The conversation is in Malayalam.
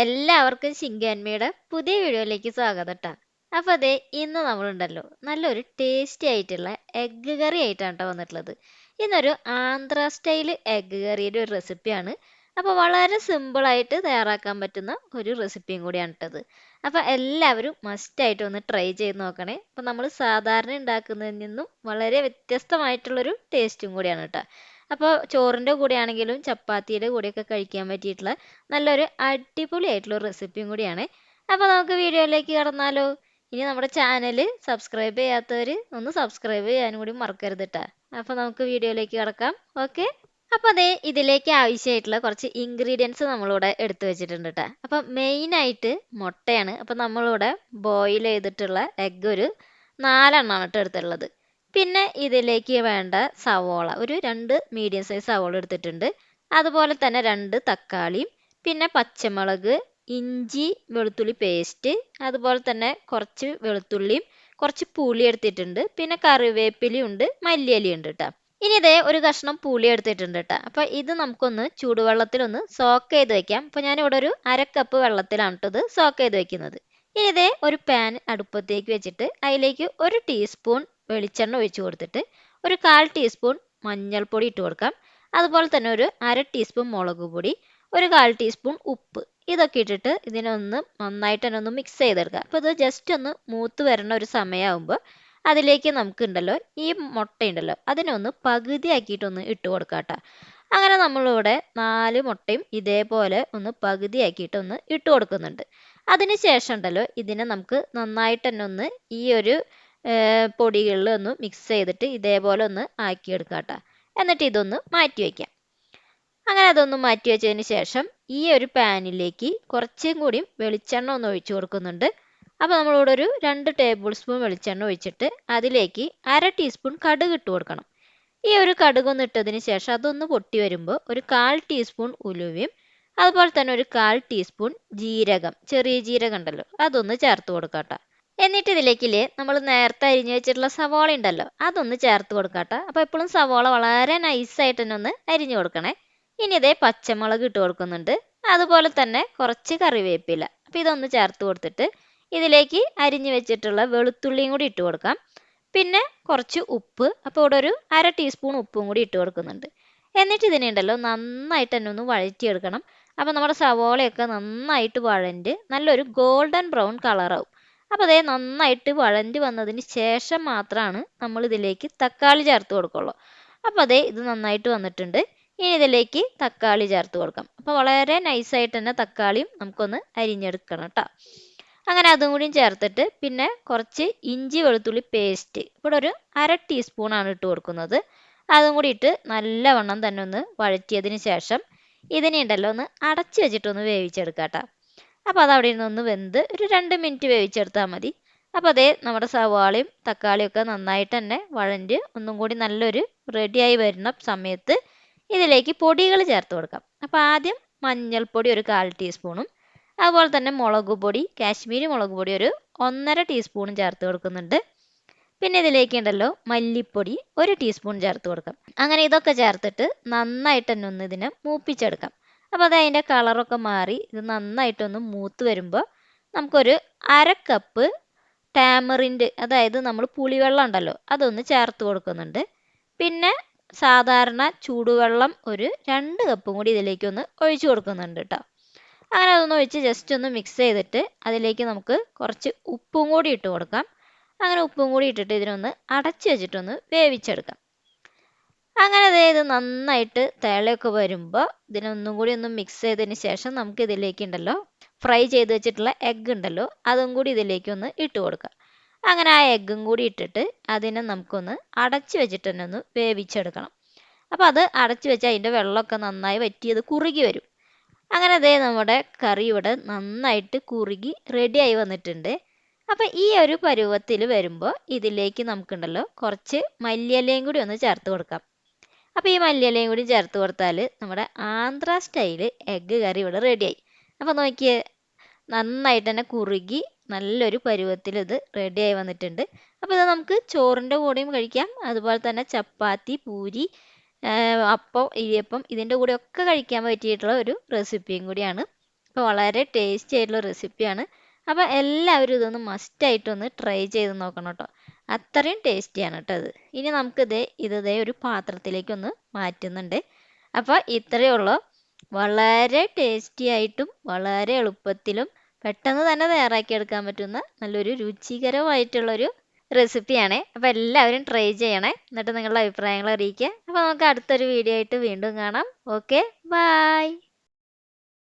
എല്ലാവർക്കും ശിങ്കന്മയുടെ പുതിയ വീഡിയോയിലേക്ക് സ്വാഗതം ട്ടാ. അപ്പോൾ അതെ ഇന്ന് നമ്മളുണ്ടല്ലോ നല്ലൊരു ടേസ്റ്റി ആയിട്ടുള്ള എഗ്ഗ് കറി ആയിട്ടാണ് ട്ടോ വന്നിട്ടുള്ളത്. ഇന്നൊരു ആന്ധ്ര സ്റ്റൈൽ എഗ്ഗ് കറിയുടെ ഒരു റെസിപ്പിയാണ്. അപ്പോൾ വളരെ സിമ്പിൾ ആയിട്ട് തയ്യാറാക്കാൻ പറ്റുന്ന ഒരു റെസിപ്പിയും കൂടിയാണ് ട്ടത്. അപ്പോൾ എല്ലാവരും മസ്റ്റ് ആയിട്ട് ഒന്ന് ട്രൈ ചെയ്ത് നോക്കണേ. അപ്പോൾ നമ്മൾ സാധാരണ ഉണ്ടാക്കുന്നതിൽ നിന്നും വളരെ വ്യത്യസ്തമായിട്ടുള്ളൊരു ടേസ്റ്റും കൂടിയാണ് ട്ടോ. അപ്പോൾ ചോറിൻ്റെ കൂടെ ആണെങ്കിലും ചപ്പാത്തിയുടെ കൂടെയൊക്കെ കഴിക്കാൻ പറ്റിയിട്ടുള്ള നല്ലൊരു അടിപൊളി ആയിട്ടുള്ള ഒരു റെസിപ്പിയും കൂടിയാണ്. അപ്പോൾ നമുക്ക് വീഡിയോയിലേക്ക് കടന്നാലോ. ഇനി നമ്മുടെ ചാനൽ സബ്സ്ക്രൈബ് ചെയ്യാത്തവർ ഒന്ന് സബ്സ്ക്രൈബ് ചെയ്യാനും കൂടി മറക്കരുത് ട്ടാ. അപ്പോൾ നമുക്ക് വീഡിയോയിലേക്ക് കടക്കാം. ഓക്കെ. അപ്പോൾ അതേ ഇതിലേക്ക് ആവശ്യമായിട്ടുള്ള കുറച്ച് ഇൻഗ്രീഡിയൻസ് നമ്മളിവിടെ എടുത്തു വെച്ചിട്ടുണ്ട് ട്ടാ. അപ്പം മെയിനായിട്ട് മുട്ടയാണ്. അപ്പം നമ്മളിവിടെ ബോയിൽ ചെയ്തിട്ടുള്ള എഗ്ഗ് ഒരു 4 എണ്ണമാണ് ട്ടോ എടുത്തിട്ടുള്ളത്. പിന്നെ ഇതിലേക്ക് വേണ്ട സവോള ഒരു 2 മീഡിയം സൈസ് സവോള എടുത്തിട്ടുണ്ട്. അതുപോലെ തന്നെ 2 തക്കാളിയും പിന്നെ പച്ചമുളക്, ഇഞ്ചി വെളുത്തുള്ളി പേസ്റ്റ്, അതുപോലെ തന്നെ കുറച്ച് വെളുത്തുള്ളിയും കുറച്ച് പുളി എടുത്തിട്ടുണ്ട്. പിന്നെ കറിവേപ്പിലയും ഉണ്ട്, മല്ലിയിലയും ഉണ്ട് ട്ടോ. ഇനി ഇതേ ഒരു കഷ്ണം പുളി എടുത്തിട്ടുണ്ട് ട്ടോ. അപ്പോൾ ഇത് നമുക്കൊന്ന് ചൂടുവെള്ളത്തിലൊന്ന് സോക്ക് ചെയ്ത് വെക്കാം. അപ്പോൾ ഞാനിവിടെ ഒരു 1/2 കപ്പ് വെള്ളത്തിലാണ് ട്ടോ ഇത് സോക്ക് ചെയ്ത് വെക്കുന്നത്. ഇനി ഇതേ ഒരു പാൻ അടുപ്പത്തേക്ക് വെച്ചിട്ട് അതിലേക്ക് 1 ടീസ്പൂൺ വെളിച്ചെണ്ണ ഒഴിച്ചു കൊടുത്തിട്ട് ഒരു 1/4 ടീസ്പൂൺ മഞ്ഞൾപ്പൊടി ഇട്ട് കൊടുക്കാം. അതുപോലെ തന്നെ ഒരു 1/2 ടീസ്പൂൺ മുളക് പൊടി, ഒരു 1/4 ടീസ്പൂൺ ഉപ്പ്, ഇതൊക്കെ ഇട്ടിട്ട് ഇതിനൊന്ന് നന്നായിട്ട് തന്നെ ഒന്ന് മിക്സ് ചെയ്തെടുക്കുക. അപ്പോൾ ഇത് ജസ്റ്റ് ഒന്ന് മൂത്ത് വരുന്ന ഒരു സമയമാകുമ്പോൾ അതിലേക്ക് നമുക്കുണ്ടല്ലോ ഈ മുട്ടയുണ്ടല്ലോ അതിനൊന്ന് പകുതിയാക്കിയിട്ടൊന്ന് ഇട്ട് കൊടുക്കാം ട്ടോ. അങ്ങനെ നമ്മളിവിടെ 4 മുട്ടയും ഇതേപോലെ ഒന്ന് പകുതിയാക്കിയിട്ടൊന്ന് ഇട്ട് കൊടുക്കുന്നുണ്ട്. അതിന് ശേഷം ഉണ്ടല്ലോ ഇതിനെ നമുക്ക് നന്നായിട്ട് തന്നെ ഒന്ന് ഈ ഒരു പൊടികളിൽ ഒന്ന് മിക്സ് ചെയ്തിട്ട് ഇതേപോലെ ഒന്ന് ആക്കിയെടുക്കാം ട്ടോ. എന്നിട്ട് ഇതൊന്ന് മാറ്റി വയ്ക്കാം. അങ്ങനെ അതൊന്ന് മാറ്റി വെച്ചതിന് ശേഷം ഈ ഒരു പാനിലേക്ക് കുറച്ചും കൂടി വെളിച്ചെണ്ണ ഒന്ന് ഒഴിച്ചു കൊടുക്കുന്നുണ്ട്. അപ്പോൾ നമ്മളിവിടെ ഒരു 2 ടേബിൾ സ്പൂൺ വെളിച്ചെണ്ണ ഒഴിച്ചിട്ട് അതിലേക്ക് 1/2 ടീസ്പൂൺ കടുക് ഇട്ട് കൊടുക്കണം. ഈ ഒരു കടുകൊന്ന് ഇട്ടതിന് ശേഷം അതൊന്ന് പൊട്ടി വരുമ്പോൾ ഒരു 1/4 ടീസ്പൂൺ ഉലുവയും അതുപോലെ തന്നെ ഒരു 1/4 ടീസ്പൂൺ ജീരകം, ചെറിയ ജീരകം ഉണ്ടല്ലോ അതൊന്ന് ചേർത്ത് കൊടുക്കാം ട്ടോ. എന്നിട്ട് ഇതിലേക്കില്ലേ നമ്മൾ നേരത്തെ അരിഞ്ഞു വെച്ചിട്ടുള്ള സവാള ഉണ്ടല്ലോ അതൊന്ന് ചേർത്ത് കൊടുക്കാം ട്ടോ. അപ്പോൾ എപ്പോഴും സവാള വളരെ നൈസായിട്ട് തന്നെ ഒന്ന് അരിഞ്ഞു കൊടുക്കണേ. ഇനി ഇതേ പച്ചമുളക് ഇട്ട് കൊടുക്കുന്നുണ്ട്. അതുപോലെ തന്നെ കുറച്ച് കറിവേപ്പില. അപ്പോൾ ഇതൊന്ന് ചേർത്ത് കൊടുത്തിട്ട് ഇതിലേക്ക് അരിഞ്ഞു വെച്ചിട്ടുള്ള വെളുത്തുള്ളിയും കൂടി ഇട്ട് കൊടുക്കാം. പിന്നെ കുറച്ച് ഉപ്പ്, അപ്പോൾ ഇവിടെ ഒരു 1/2 ടീസ്പൂൺ ഉപ്പും കൂടി ഇട്ട് കൊടുക്കുന്നുണ്ട്. എന്നിട്ട് ഇതിനുണ്ടല്ലോ നന്നായിട്ട് തന്നെ ഒന്ന് വഴറ്റിയെടുക്കണം. അപ്പോൾ നമ്മുടെ സവോളയൊക്കെ നന്നായിട്ട് വഴണ്ട് നല്ലൊരു ഗോൾഡൻ ബ്രൗൺ കളറാവും. അപ്പോൾ അതേ നന്നായിട്ട് വഴണ്ട് വന്നതിന് ശേഷം മാത്രമാണ് നമ്മൾ ഇതിലേക്ക് തക്കാളി ചേർത്ത് കൊടുക്കുള്ളൂ. അപ്പോൾ അതേ ഇത് നന്നായിട്ട് വന്നിട്ടുണ്ട്. ഇനി ഇതിലേക്ക് തക്കാളി ചേർത്ത് കൊടുക്കാം. അപ്പോൾ വളരെ നൈസായിട്ട് തന്നെ തക്കാളിയും നമുക്കൊന്ന് അരിഞ്ഞെടുക്കണം ട്ടോ. അങ്ങനെ അതും കൂടിയും ചേർത്തിട്ട് പിന്നെ കുറച്ച് ഇഞ്ചി വെളുത്തുള്ളി പേസ്റ്റ് ഇവിടെ ഒരു 1/2 ടീസ്പൂണാണ് ഇട്ട് കൊടുക്കുന്നത്. അതും കൂടി ഇട്ട് നല്ലവണ്ണം തന്നെ ഒന്ന് വഴറ്റിയതിന് ശേഷം ഇതിനെ ഉണ്ടല്ലോ ഒന്ന് അടച്ചു വെച്ചിട്ടൊന്ന് വേവിച്ചെടുക്കാം ട്ടോ. അപ്പോൾ അതവിടെ നിന്നൊന്ന് വെന്ത് ഒരു 2 മിനിറ്റ് വേവിച്ചെടുത്താൽ മതി. അപ്പോൾ അതേ നമ്മുടെ സവാളയും തക്കാളിയും ഒക്കെ നന്നായിട്ട് തന്നെ വഴണ്ട് ഒന്നും കൂടി നല്ലൊരു റെഡിയായി വരുന്ന സമയത്ത് ഇതിലേക്ക് പൊടികൾ ചേർത്ത് കൊടുക്കാം. അപ്പോൾ ആദ്യം മഞ്ഞൾപ്പൊടി ഒരു 1/4 ടീസ്പൂണും അതുപോലെ തന്നെ മുളക് പൊടി, കാശ്മീരി മുളക് പൊടി ഒരു 1/2 ടീസ്പൂണും ചേർത്ത് കൊടുക്കുന്നുണ്ട്. പിന്നെ ഇതിലേക്ക് ഉണ്ടല്ലോ മല്ലിപ്പൊടി 1 ടീസ്പൂൺ ചേർത്ത് കൊടുക്കാം. അങ്ങനെ ഇതൊക്കെ ചേർത്തിട്ട് നന്നായിട്ട് തന്നെ ഒന്ന് ഇതിനെ മൂപ്പിച്ചെടുക്കാം. അപ്പോൾ അത് അതിൻ്റെ കളറൊക്കെ മാറി ഇത് നന്നായിട്ടൊന്ന് മൂത്ത് വരുമ്പോൾ നമുക്കൊരു 1/2 കപ്പ് ടാമറിൻഡ്, അതായത് നമ്മൾ പുളിവെള്ളം ഉണ്ടല്ലോ അതൊന്ന് ചേർത്ത് കൊടുക്കുന്നുണ്ട്. പിന്നെ സാധാരണ ചൂടുവെള്ളം ഒരു 2 കപ്പും കൂടി ഇതിലേക്കൊന്ന് ഒഴിച്ചു കൊടുക്കുന്നുണ്ട് കേട്ടോ. അങ്ങനെ അതൊന്ന് ഒഴിച്ച് ജസ്റ്റ് ഒന്ന് മിക്സ് ചെയ്തിട്ട് അതിലേക്ക് നമുക്ക് കുറച്ച് ഉപ്പും കൂടി ഇട്ട് കൊടുക്കാം. അങ്ങനെ ഉപ്പും കൂടി ഇട്ടിട്ട് ഇതിനൊന്ന് അടച്ചു വെച്ചിട്ടൊന്ന് വേവിച്ചെടുക്കാം. അങ്ങനെ ഇത് നന്നായിട്ട് തിളയൊക്കെ വരുമ്പോൾ ഇതിനൊന്നും കൂടി ഒന്ന് മിക്സ് ചെയ്തതിന് ശേഷം നമുക്ക് ഇതിലേക്ക് ഉണ്ടല്ലോ ഫ്രൈ ചെയ്ത് വെച്ചിട്ടുള്ള എഗ്ഗ് ഉണ്ടല്ലോ അതും കൂടി ഇതിലേക്ക് ഒന്ന് ഇട്ട് കൊടുക്കാം. അങ്ങനെ ആ എഗ്ഗും കൂടി ഇട്ടിട്ട് അതിനെ നമുക്കൊന്ന് അടച്ചു വെച്ചിട്ട് തന്നെ ഒന്ന് വേവിച്ചെടുക്കണം. അപ്പോൾ അത് അടച്ചു വെച്ച് അതിൻ്റെ വെള്ളമൊക്കെ നന്നായി വറ്റിയത് കുറുകി വരും. അങ്ങനെ നമ്മുടെ കറി ഇവിടെ നന്നായിട്ട് കുറുകി റെഡിയായി വന്നിട്ടുണ്ട്. അപ്പോൾ ഈ ഒരു പരുവത്തിൽ വരുമ്പോൾ ഇതിലേക്ക് നമുക്കുണ്ടല്ലോ കുറച്ച് മല്ലിയിലയും കൂടി ഒന്ന് ചേർത്ത് കൊടുക്കാം. അപ്പോൾ ഈ മല്ലിയിലയും കൂടി ചേർത്ത് കൊടുത്താൽ നമ്മുടെ ആന്ധ്ര സ്റ്റൈല് എഗ്ഗ് കറി ഇവിടെ റെഡിയായി. അപ്പോൾ നോക്കിയേ നന്നായിട്ട് തന്നെ കുറുകി നല്ലൊരു പരുവത്തിൽ ഇത് റെഡിയായി വന്നിട്ടുണ്ട്. അപ്പോൾ ഇത് നമുക്ക് ചോറിൻ്റെ കൂടെയും കഴിക്കാം, അതുപോലെ തന്നെ ചപ്പാത്തി, പൂരി, അപ്പം, ഇടിയപ്പം ഇതിൻ്റെ കൂടെ ഒക്കെ കഴിക്കാൻ പറ്റിയിട്ടുള്ള ഒരു റെസിപ്പിയും കൂടിയാണ്. അപ്പോൾ വളരെ ടേസ്റ്റി ആയിട്ടുള്ള റെസിപ്പിയാണ്. അപ്പോൾ എല്ലാവരും ഇതൊന്ന് മസ്റ്റായിട്ടൊന്ന് ട്രൈ ചെയ്ത് നോക്കണം കേട്ടോ. അത്രയും ടേസ്റ്റിയാണ് കേട്ടോ ഇത്. ഇനി നമുക്കിത് ഇതേ ഒരു പാത്രത്തിലേക്കൊന്ന് മാറ്റുന്നുണ്ട്. അപ്പോൾ ഇത്രയേ ഉള്ളൂ. വളരെ ടേസ്റ്റി ആയിട്ടും വളരെ എളുപ്പത്തിലും പെട്ടെന്ന് തന്നെ തയ്യാറാക്കിയെടുക്കാൻ പറ്റുന്ന നല്ലൊരു രുചികരമായിട്ടുള്ളൊരു റെസിപ്പിയാണേ. അപ്പോൾ എല്ലാവരും ട്രൈ ചെയ്യണേ. എന്നിട്ട് നിങ്ങളുടെ അഭിപ്രായങ്ങൾ അറിയിക്കുക. അപ്പോൾ നമുക്ക് അടുത്തൊരു വീഡിയോ ആയിട്ട് വീണ്ടും കാണാം. Okay, by.